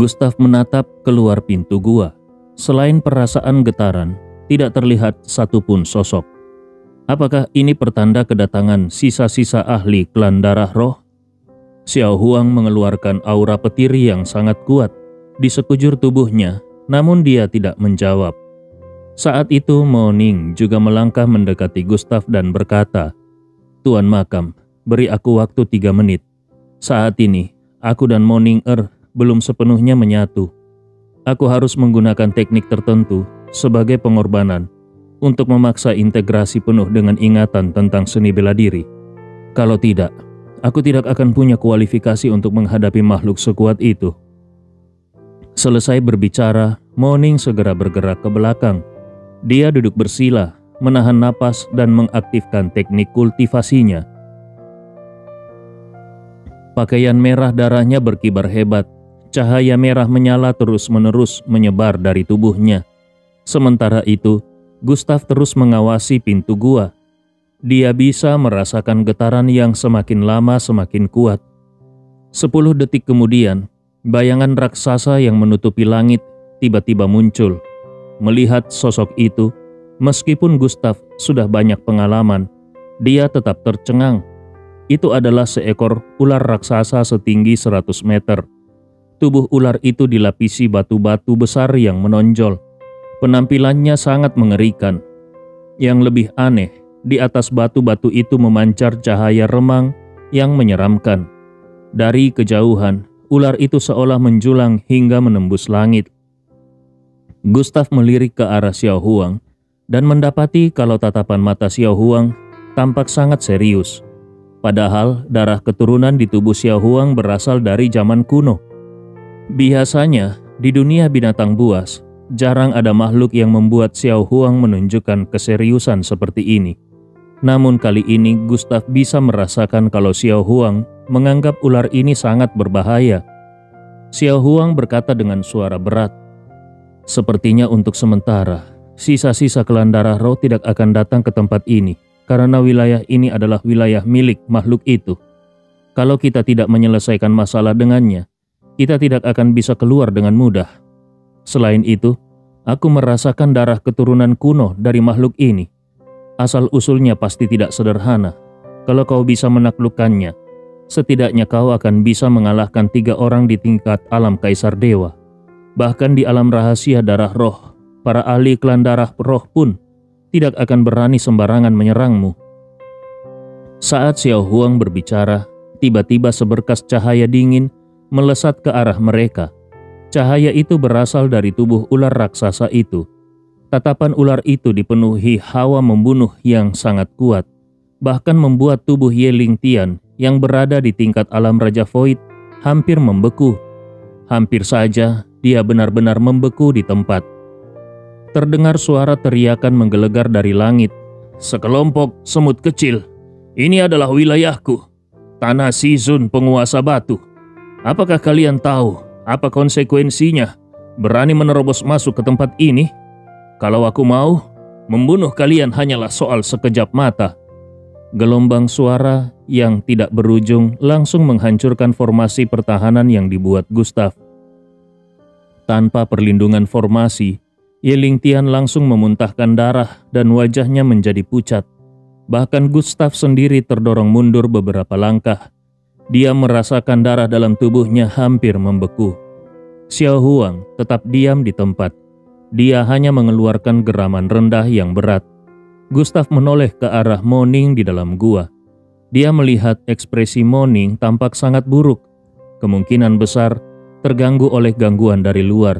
Gustav menatap keluar pintu gua. Selain perasaan getaran, tidak terlihat satupun sosok. Apakah ini pertanda kedatangan sisa-sisa ahli klan darah roh? Xiao Huang mengeluarkan aura petir yang sangat kuat di sekujur tubuhnya, namun dia tidak menjawab. Saat itu Mo Ning juga melangkah mendekati Gustav dan berkata, "Tuan Makam, beri aku waktu 3 menit. Saat ini, aku dan Mo Ning belum sepenuhnya menyatu. Aku harus menggunakan teknik tertentu sebagai pengorbanan untuk memaksa integrasi penuh dengan ingatan tentang seni bela diri. Kalau tidak, aku tidak akan punya kualifikasi untuk menghadapi makhluk sekuat itu." Selesai berbicara, Mo Ning segera bergerak ke belakang. Dia duduk bersila, menahan napas dan mengaktifkan teknik kultivasinya. Pakaian merah darahnya berkibar hebat. Cahaya merah menyala terus-menerus menyebar dari tubuhnya. Sementara itu, Gustav terus mengawasi pintu gua. Dia bisa merasakan getaran yang semakin lama semakin kuat. 10 detik kemudian, bayangan raksasa yang menutupi langit tiba-tiba muncul. Melihat sosok itu, meskipun Gustav sudah banyak pengalaman, dia tetap tercengang. Itu adalah seekor ular raksasa setinggi 100 meter. Tubuh ular itu dilapisi batu-batu besar yang menonjol. Penampilannya sangat mengerikan. Yang lebih aneh, di atas batu-batu itu memancar cahaya remang yang menyeramkan. Dari kejauhan, ular itu seolah menjulang hingga menembus langit. Gustav melirik ke arah Xiao Huang dan mendapati kalau tatapan mata Xiao Huang tampak sangat serius. Padahal darah keturunan di tubuh Xiao Huang berasal dari zaman kuno. Biasanya, di dunia binatang buas, jarang ada makhluk yang membuat Xiao Huang menunjukkan keseriusan seperti ini. Namun kali ini Gustav bisa merasakan kalau Xiao Huang menganggap ular ini sangat berbahaya. Xiao Huang berkata dengan suara berat, "Sepertinya untuk sementara, sisa-sisa klan darah roh tidak akan datang ke tempat ini, karena wilayah ini adalah wilayah milik makhluk itu. Kalau kita tidak menyelesaikan masalah dengannya, kita tidak akan bisa keluar dengan mudah. Selain itu, aku merasakan darah keturunan kuno dari makhluk ini. Asal-usulnya pasti tidak sederhana. Kalau kau bisa menaklukkannya, setidaknya kau akan bisa mengalahkan 3 orang di tingkat alam Kaisar Dewa. Bahkan di alam rahasia darah roh, para ahli klan darah roh pun tidak akan berani sembarangan menyerangmu." Saat Xiao Huang berbicara, tiba-tiba seberkas cahaya dingin melesat ke arah mereka. Cahaya itu berasal dari tubuh ular raksasa itu. Tatapan ular itu dipenuhi hawa membunuh yang sangat kuat, bahkan membuat tubuh Ye Ling Tian yang berada di tingkat alam Raja Void hampir membeku. Hampir saja dia benar-benar membeku di tempat. Terdengar suara teriakan menggelegar dari langit. "Sekelompok semut kecil, ini adalah wilayahku, tanah Sizun penguasa batu. Apakah kalian tahu apa konsekuensinya berani menerobos masuk ke tempat ini? Kalau aku mau, membunuh kalian hanyalah soal sekejap mata." Gelombang suara yang tidak berujung langsung menghancurkan formasi pertahanan yang dibuat Gustav. Tanpa perlindungan formasi, Ye Ling Tian langsung memuntahkan darah dan wajahnya menjadi pucat. Bahkan Gustav sendiri terdorong mundur beberapa langkah. Dia merasakan darah dalam tubuhnya hampir membeku. Xiao Huang tetap diam di tempat. Dia hanya mengeluarkan geraman rendah yang berat. Gustav menoleh ke arah Mo Ning di dalam gua. Dia melihat ekspresi Mo Ning tampak sangat buruk. Kemungkinan besar terganggu oleh gangguan dari luar.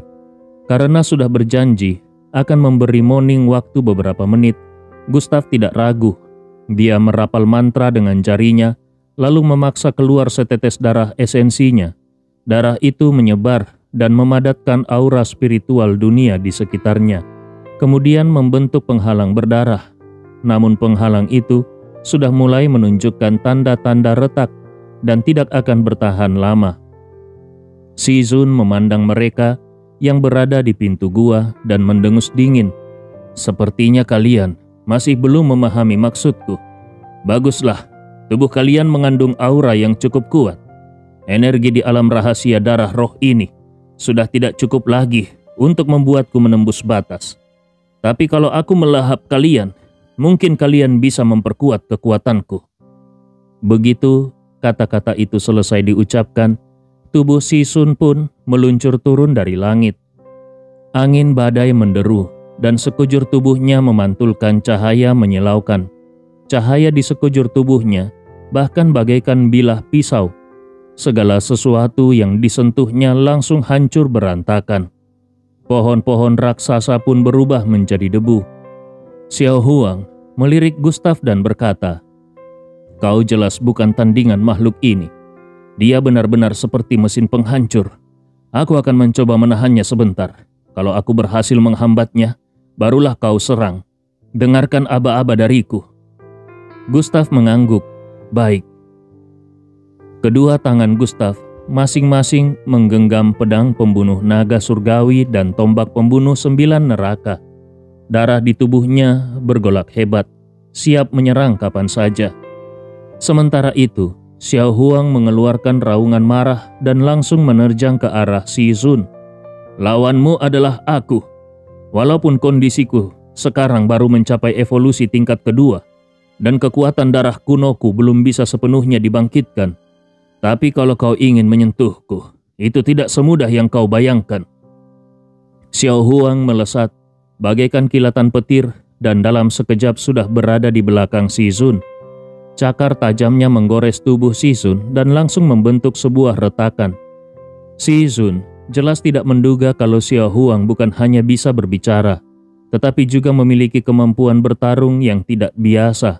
Karena sudah berjanji akan memberi Mo Ning waktu beberapa menit, Gustav tidak ragu. Dia merapal mantra dengan jarinya, lalu memaksa keluar setetes darah esensinya. Darah itu menyebar dan memadatkan aura spiritual dunia di sekitarnya, kemudian membentuk penghalang berdarah. Namun penghalang itu sudah mulai menunjukkan tanda-tanda retak dan tidak akan bertahan lama. Sizun memandang mereka yang berada di pintu gua dan mendengus dingin. "Sepertinya kalian masih belum memahami maksudku. Baguslah, tubuh kalian mengandung aura yang cukup kuat. Energi di alam rahasia darah roh ini sudah tidak cukup lagi untuk membuatku menembus batas. Tapi kalau aku melahap kalian, mungkin kalian bisa memperkuat kekuatanku." Begitu kata-kata itu selesai diucapkan, tubuh Si Sun pun meluncur turun dari langit. Angin badai menderu dan sekujur tubuhnya memantulkan cahaya menyilaukan. Cahaya di sekujur tubuhnya bahkan bagaikan bilah pisau. Segala sesuatu yang disentuhnya langsung hancur berantakan. Pohon-pohon raksasa pun berubah menjadi debu. Xiao Huang melirik Gustav dan berkata, "Kau jelas bukan tandingan makhluk ini. Dia benar-benar seperti mesin penghancur. Aku akan mencoba menahannya sebentar. Kalau aku berhasil menghambatnya, barulah kau serang. Dengarkan aba-aba dariku." Gustav mengangguk. "Baik." Kedua tangan Gustav masing-masing menggenggam pedang pembunuh naga surgawi dan tombak pembunuh 9 neraka. Darah di tubuhnya bergolak hebat, siap menyerang kapan saja. Sementara itu, Xiao Huang mengeluarkan raungan marah dan langsung menerjang ke arah Si Sun. "Lawanmu adalah aku. Walaupun kondisiku sekarang baru mencapai evolusi tingkat kedua, dan kekuatan darah kunoku belum bisa sepenuhnya dibangkitkan. Tapi kalau kau ingin menyentuhku, itu tidak semudah yang kau bayangkan." Xiao Huang melesat, bagaikan kilatan petir, dan dalam sekejap sudah berada di belakang Si Sun. Cakar tajamnya menggores tubuh Si Sun dan langsung membentuk sebuah retakan. Si Sun jelas tidak menduga kalau Xiao Huang bukan hanya bisa berbicara, tetapi juga memiliki kemampuan bertarung yang tidak biasa.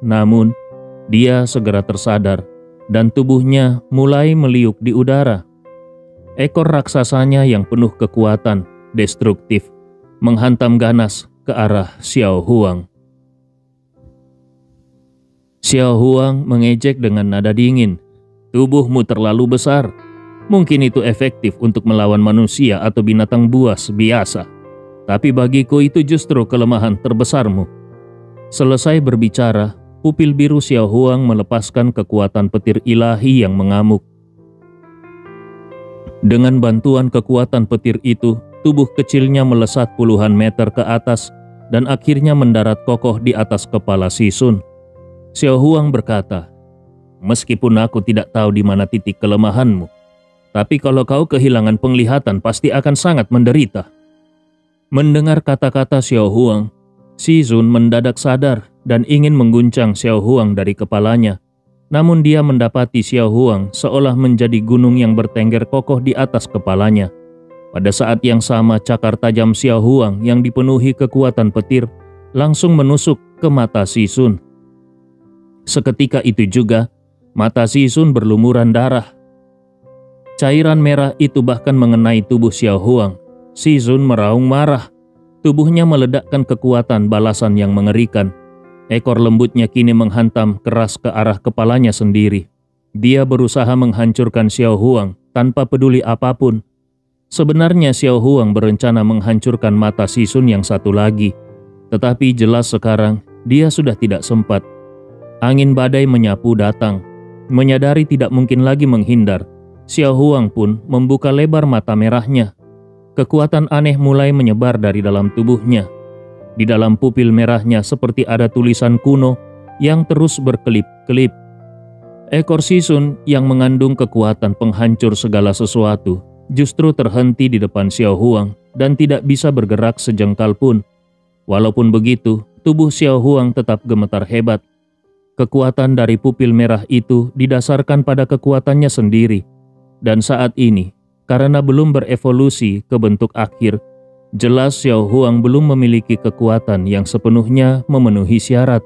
Namun, dia segera tersadar dan tubuhnya mulai meliuk di udara. Ekor raksasanya yang penuh kekuatan, destruktif, menghantam ganas ke arah Xiao Huang. Xiao Huang mengejek dengan nada dingin, "Tubuhmu terlalu besar. Mungkin itu efektif untuk melawan manusia atau binatang buas biasa. Tapi bagiku itu justru kelemahan terbesarmu." Selesai berbicara, pupil biru Xiao Huang melepaskan kekuatan petir ilahi yang mengamuk. Dengan bantuan kekuatan petir itu, tubuh kecilnya melesat puluhan meter ke atas dan akhirnya mendarat kokoh di atas kepala Si Sun. Xiao Huang berkata, "Meskipun aku tidak tahu di mana titik kelemahanmu, tapi kalau kau kehilangan penglihatan pasti akan sangat menderita." Mendengar kata-kata Xiao Huang, Si Sun mendadak sadar dan ingin mengguncang Xiao Huang dari kepalanya. Namun dia mendapati Xiao Huang seolah menjadi gunung yang bertengger kokoh di atas kepalanya. Pada saat yang sama, cakar tajam Xiao Huang yang dipenuhi kekuatan petir langsung menusuk ke mata Si Sun. Seketika itu juga, mata Si Sun berlumuran darah. Cairan merah itu bahkan mengenai tubuh Xiao Huang. Si Sun meraung marah. Tubuhnya meledakkan kekuatan balasan yang mengerikan. Ekor lembutnya kini menghantam keras ke arah kepalanya sendiri. Dia berusaha menghancurkan Xiao Huang tanpa peduli apapun. Sebenarnya Xiao Huang berencana menghancurkan mata Si Sun yang satu lagi. Tetapi jelas sekarang dia sudah tidak sempat. Angin badai menyapu datang. Menyadari tidak mungkin lagi menghindar, Xiao Huang pun membuka lebar mata merahnya. Kekuatan aneh mulai menyebar dari dalam tubuhnya. Di dalam pupil merahnya seperti ada tulisan kuno yang terus berkelip-kelip. Ekor Si Sun yang mengandung kekuatan penghancur segala sesuatu justru terhenti di depan Xiao Huang dan tidak bisa bergerak sejengkal pun. Walaupun begitu, tubuh Xiao Huang tetap gemetar hebat. Kekuatan dari pupil merah itu didasarkan pada kekuatannya sendiri. Dan saat ini, karena belum berevolusi ke bentuk akhir, jelas Xiao Huang belum memiliki kekuatan yang sepenuhnya memenuhi syarat.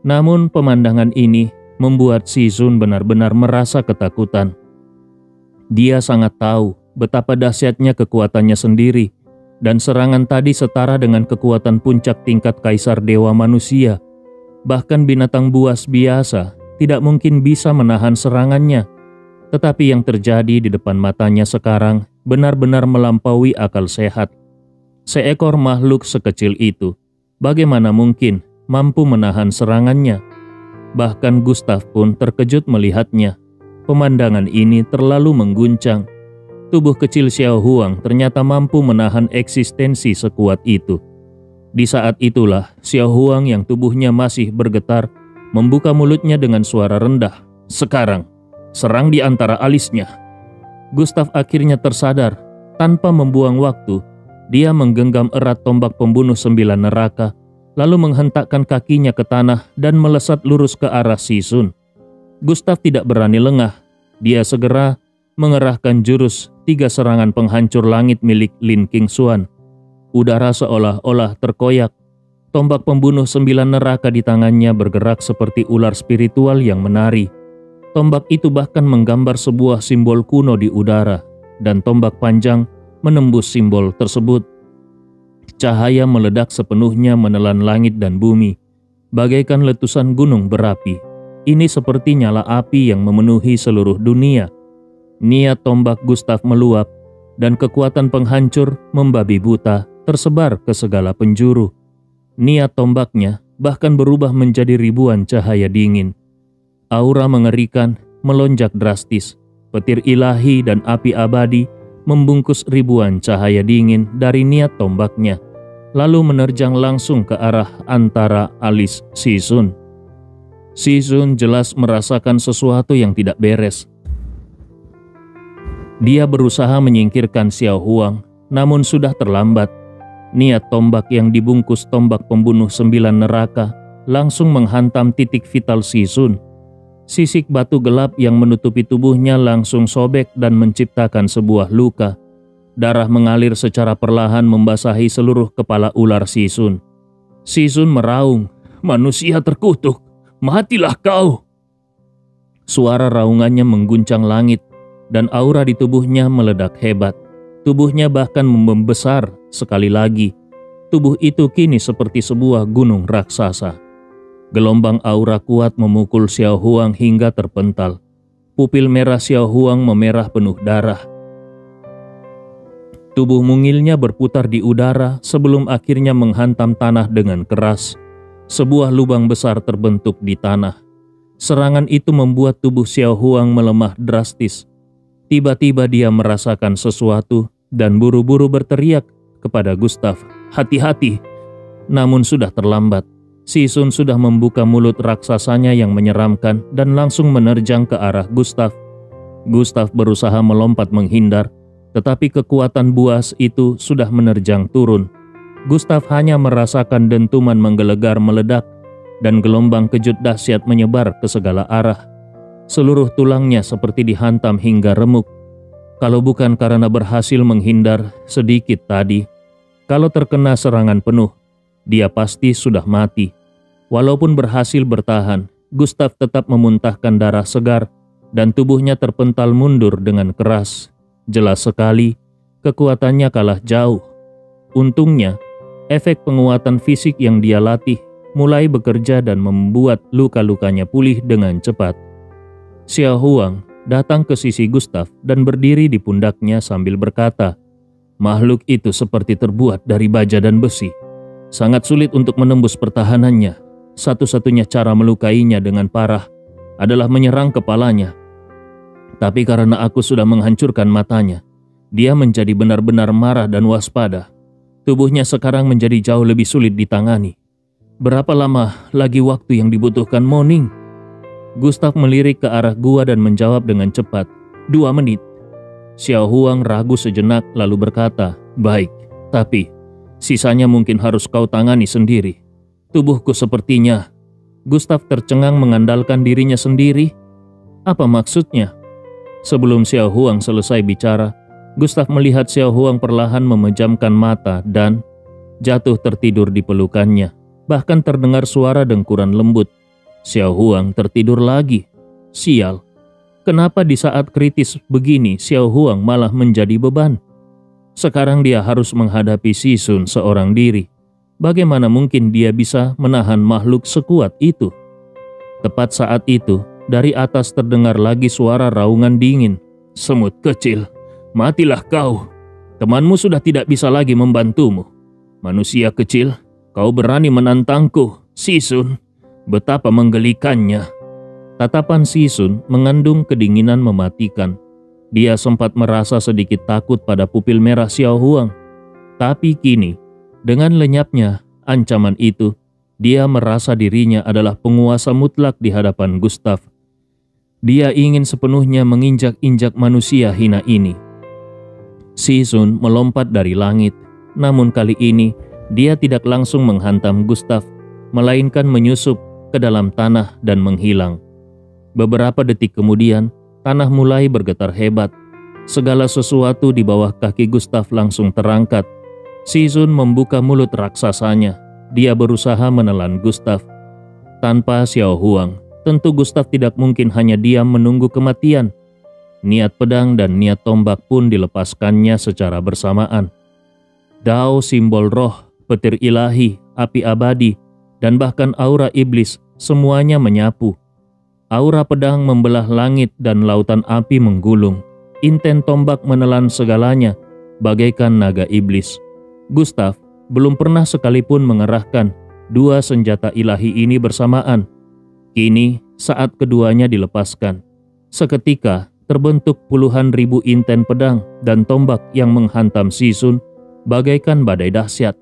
Namun pemandangan ini membuat Si Sun benar-benar merasa ketakutan. Dia sangat tahu betapa dahsyatnya kekuatannya sendiri, dan serangan tadi setara dengan kekuatan puncak tingkat kaisar dewa manusia. Bahkan binatang buas biasa tidak mungkin bisa menahan serangannya. Tetapi yang terjadi di depan matanya sekarang benar-benar melampaui akal sehat. Seekor makhluk sekecil itu, bagaimana mungkin mampu menahan serangannya? Bahkan Gustav pun terkejut melihatnya. Pemandangan ini terlalu mengguncang. Tubuh kecil Xiao Huang ternyata mampu menahan eksistensi sekuat itu. Di saat itulah Xiao Huang yang tubuhnya masih bergetar membuka mulutnya dengan suara rendah. Sekarang, serang di antara alisnya. Gustav akhirnya tersadar. Tanpa membuang waktu, dia menggenggam erat tombak pembunuh 9 neraka, lalu menghentakkan kakinya ke tanah dan melesat lurus ke arah Sisun. Gustav tidak berani lengah. Dia segera mengerahkan jurus 3 serangan penghancur langit milik Lin Qingxuan. Udara seolah-olah terkoyak. Tombak pembunuh 9 neraka di tangannya bergerak seperti ular spiritual yang menari. Tombak itu bahkan menggambar sebuah simbol kuno di udara, dan tombak panjang menembus simbol tersebut. Cahaya meledak sepenuhnya menelan langit dan bumi, bagaikan letusan gunung berapi. Ini seperti nyala api yang memenuhi seluruh dunia. Niat tombak Gustav meluap, dan kekuatan penghancur membabi buta tersebar ke segala penjuru. Niat tombaknya bahkan berubah menjadi ribuan cahaya dingin. Aura mengerikan melonjak drastis. Petir ilahi dan api abadi membungkus ribuan cahaya dingin dari niat tombaknya, lalu menerjang langsung ke arah antara alis Sisun. Sisun jelas merasakan sesuatu yang tidak beres. Dia berusaha menyingkirkan Xiao Huang, namun sudah terlambat. Niat tombak yang dibungkus tombak pembunuh 9 neraka langsung menghantam titik vital Sisun. Sisik batu gelap yang menutupi tubuhnya langsung sobek dan menciptakan sebuah luka. Darah mengalir secara perlahan membasahi seluruh kepala ular Sisun. Sisun meraung, "Manusia terkutuk, matilah kau!" Suara raungannya mengguncang langit, dan aura di tubuhnya meledak hebat. Tubuhnya bahkan membesar sekali lagi. Tubuh itu kini seperti sebuah gunung raksasa. Gelombang aura kuat memukul Xiao Huang hingga terpental. Pupil merah Xiao Huang memerah penuh darah. Tubuh mungilnya berputar di udara sebelum akhirnya menghantam tanah dengan keras. Sebuah lubang besar terbentuk di tanah. Serangan itu membuat tubuh Xiao Huang melemah drastis. Tiba-tiba dia merasakan sesuatu dan buru-buru berteriak kepada Gustav, "Hati-hati!" Namun sudah terlambat. Sisun sudah membuka mulut raksasanya yang menyeramkan dan langsung menerjang ke arah Gustav. Gustav berusaha melompat menghindar, tetapi kekuatan buas itu sudah menerjang turun. Gustav hanya merasakan dentuman menggelegar meledak dan gelombang kejut dahsyat menyebar ke segala arah. Seluruh tulangnya seperti dihantam hingga remuk. Kalau bukan karena berhasil menghindar sedikit tadi, kalau terkena serangan penuh, dia pasti sudah mati. Walaupun berhasil bertahan, Gustav tetap memuntahkan darah segar dan tubuhnya terpental mundur dengan keras. Jelas sekali, kekuatannya kalah jauh. Untungnya, efek penguatan fisik yang dia latih mulai bekerja dan membuat luka-lukanya pulih dengan cepat. Xiao Huang datang ke sisi Gustav dan berdiri di pundaknya sambil berkata, "Makhluk itu seperti terbuat dari baja dan besi. Sangat sulit untuk menembus pertahanannya. Satu-satunya cara melukainya dengan parah adalah menyerang kepalanya. Tapi karena aku sudah menghancurkan matanya, dia menjadi benar-benar marah dan waspada. Tubuhnya sekarang menjadi jauh lebih sulit ditangani. Berapa lama lagi waktu yang dibutuhkan, Moning?" Gustav melirik ke arah gua dan menjawab dengan cepat, 2 menit. Xiao Huang ragu sejenak lalu berkata, "Baik, tapi sisanya mungkin harus kau tangani sendiri." "Tubuhku sepertinya..." Gustav tercengang mengandalkan dirinya sendiri. Apa maksudnya? Sebelum Xiao Huang selesai bicara, Gustav melihat Xiao Huang perlahan memejamkan mata dan jatuh tertidur di pelukannya. Bahkan terdengar suara dengkuran lembut. Xiao Huang tertidur lagi. Sial, kenapa di saat kritis begini Xiao Huang malah menjadi beban? Sekarang dia harus menghadapi Sisun seorang diri. Bagaimana mungkin dia bisa menahan makhluk sekuat itu? Tepat saat itu, dari atas terdengar lagi suara raungan dingin. "Semut kecil, matilah kau. Temanmu sudah tidak bisa lagi membantumu. Manusia kecil, kau berani menantangku, Sisun. Betapa menggelikannya." Tatapan Sisun mengandung kedinginan mematikan. Dia sempat merasa sedikit takut pada pupil merah Xiao Huang. Tapi kini, dengan lenyapnya ancaman itu, dia merasa dirinya adalah penguasa mutlak di hadapan Gustav. Dia ingin sepenuhnya menginjak-injak manusia hina ini. Shizun melompat dari langit, namun kali ini dia tidak langsung menghantam Gustav, melainkan menyusup ke dalam tanah dan menghilang. Beberapa detik kemudian, tanah mulai bergetar hebat. Segala sesuatu di bawah kaki Gustav langsung terangkat. Shizun membuka mulut raksasanya. Dia berusaha menelan Gustav. Tanpa Xiao Huang, tentu Gustav tidak mungkin hanya diam menunggu kematian. Niat pedang dan niat tombak pun dilepaskannya secara bersamaan. Dao simbol roh, petir ilahi, api abadi, dan bahkan aura iblis semuanya menyapu. Aura pedang membelah langit dan lautan api menggulung. Inten tombak menelan segalanya, bagaikan naga iblis. Gustav belum pernah sekalipun mengerahkan dua senjata ilahi ini bersamaan. Kini saat keduanya dilepaskan. Seketika terbentuk puluhan ribu inten pedang dan tombak yang menghantam Shizun bagaikan badai dahsyat.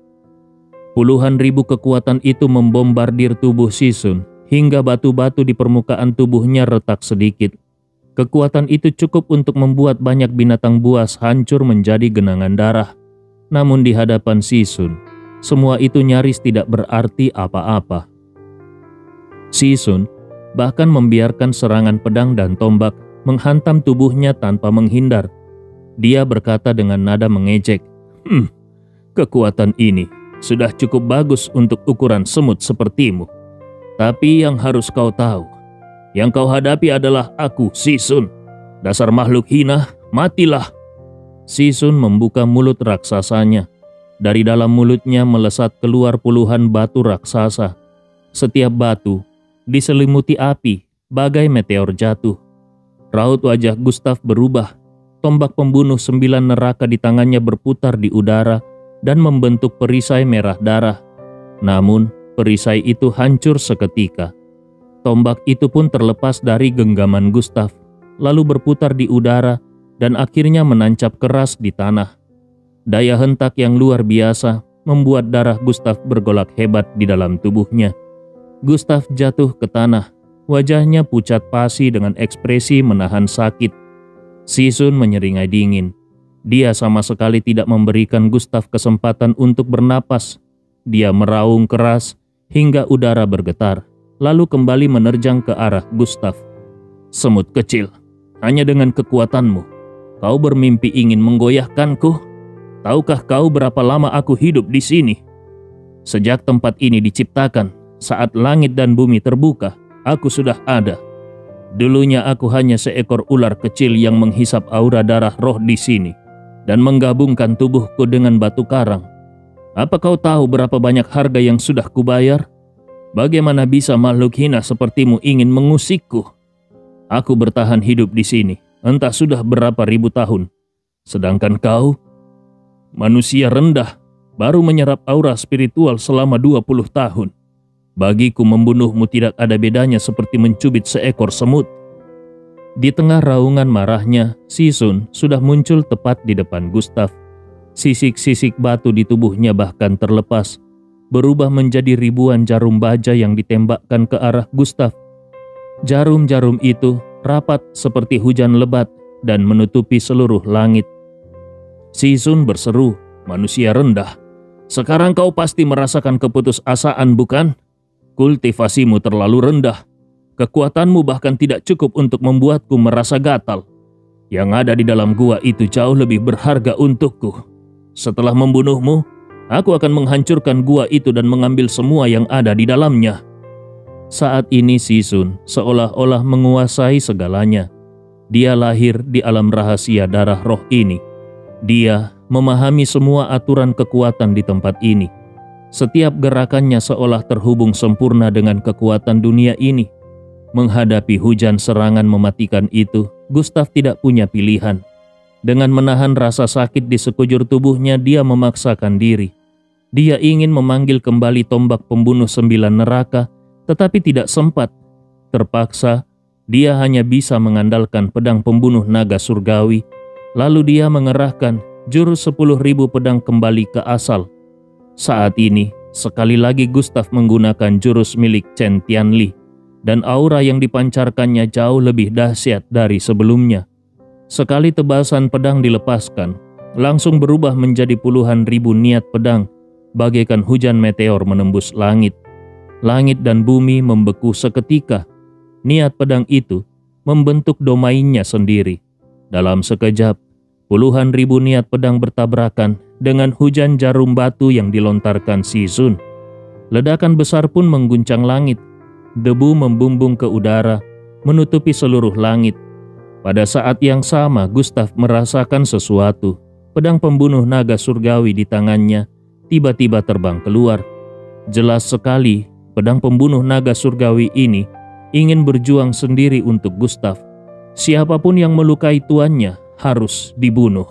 Puluhan ribu kekuatan itu membombardir tubuh Shizun hingga batu-batu di permukaan tubuhnya retak sedikit. Kekuatan itu cukup untuk membuat banyak binatang buas hancur menjadi genangan darah. Namun di hadapan Shizun, semua itu nyaris tidak berarti apa-apa. Shizun bahkan membiarkan serangan pedang dan tombak menghantam tubuhnya tanpa menghindar. Dia berkata dengan nada mengejek, kekuatan ini sudah cukup bagus untuk ukuran semut sepertimu. Tapi yang harus kau tahu, yang kau hadapi adalah aku, Shizun. Dasar makhluk hina, matilah. Shizun membuka mulut raksasanya. Dari dalam mulutnya melesat keluar puluhan batu raksasa. Setiap batu diselimuti api, bagai meteor jatuh. Raut wajah Gustav berubah. Tombak pembunuh 9 neraka di tangannya berputar di udara dan membentuk perisai merah darah. Namun, perisai itu hancur seketika. Tombak itu pun terlepas dari genggaman Gustav, lalu berputar di udara dan akhirnya menancap keras di tanah. Daya hentak yang luar biasa membuat darah Gustav bergolak hebat di dalam tubuhnya. Gustav jatuh ke tanah, wajahnya pucat pasi dengan ekspresi menahan sakit. Shizun menyeringai dingin. Dia sama sekali tidak memberikan Gustav kesempatan untuk bernapas. Dia meraung keras hingga udara bergetar, lalu kembali menerjang ke arah Gustav. Semut kecil, hanya dengan kekuatanmu kau bermimpi ingin menggoyahkanku? Tahukah kau berapa lama aku hidup di sini? Sejak tempat ini diciptakan, saat langit dan bumi terbuka, aku sudah ada. Dulunya aku hanya seekor ular kecil yang menghisap aura darah roh di sini dan menggabungkan tubuhku dengan batu karang. Apa kau tahu berapa banyak harga yang sudah kubayar? Bagaimana bisa makhluk hina sepertimu ingin mengusikku? Aku bertahan hidup di sini entah sudah berapa ribu tahun. Sedangkan kau, manusia rendah, baru menyerap aura spiritual selama 20 tahun. Bagiku membunuhmu tidak ada bedanya seperti mencubit seekor semut. Di tengah raungan marahnya, Shizun sudah muncul tepat di depan Gustav. Sisik-sisik batu di tubuhnya bahkan terlepas, berubah menjadi ribuan jarum baja yang ditembakkan ke arah Gustav. Jarum-jarum itu rapat seperti hujan lebat dan menutupi seluruh langit. Shizun berseru, manusia rendah. Sekarang kau pasti merasakan keputusasaan, bukan? Kultivasimu terlalu rendah. Kekuatanmu bahkan tidak cukup untuk membuatku merasa gatal. Yang ada di dalam gua itu jauh lebih berharga untukku. Setelah membunuhmu, aku akan menghancurkan gua itu dan mengambil semua yang ada di dalamnya. Saat ini Shizun seolah-olah menguasai segalanya. Dia lahir di alam rahasia darah roh ini. Dia memahami semua aturan kekuatan di tempat ini. Setiap gerakannya seolah terhubung sempurna dengan kekuatan dunia ini. Menghadapi hujan serangan mematikan itu, Gustav tidak punya pilihan. Dengan menahan rasa sakit di sekujur tubuhnya, dia memaksakan diri. Dia ingin memanggil kembali tombak pembunuh 9 neraka, tetapi tidak sempat. Terpaksa, Dia hanya bisa mengandalkan pedang pembunuh naga surgawi. Lalu dia mengerahkan jurus 10.000 pedang kembali ke asal. Saat ini, sekali lagi Gustaf menggunakan jurus milik Chen Tianli, dan aura yang dipancarkannya jauh lebih dahsyat dari sebelumnya. Sekali tebasan pedang dilepaskan, langsung berubah menjadi puluhan ribu niat pedang, bagaikan hujan meteor menembus langit. Langit dan bumi membeku seketika. Niat pedang itu membentuk domainnya sendiri. Dalam sekejap, puluhan ribu niat pedang bertabrakan dengan hujan jarum batu yang dilontarkan Si Sun. Ledakan besar pun mengguncang langit. Debu membumbung ke udara, menutupi seluruh langit. Pada saat yang sama, Gustaf merasakan sesuatu. Pedang pembunuh naga surgawi di tangannya tiba-tiba terbang keluar. Jelas sekali, pedang pembunuh naga surgawi ini ingin berjuang sendiri untuk Gustaf. Siapapun yang melukai tuannya harus dibunuh.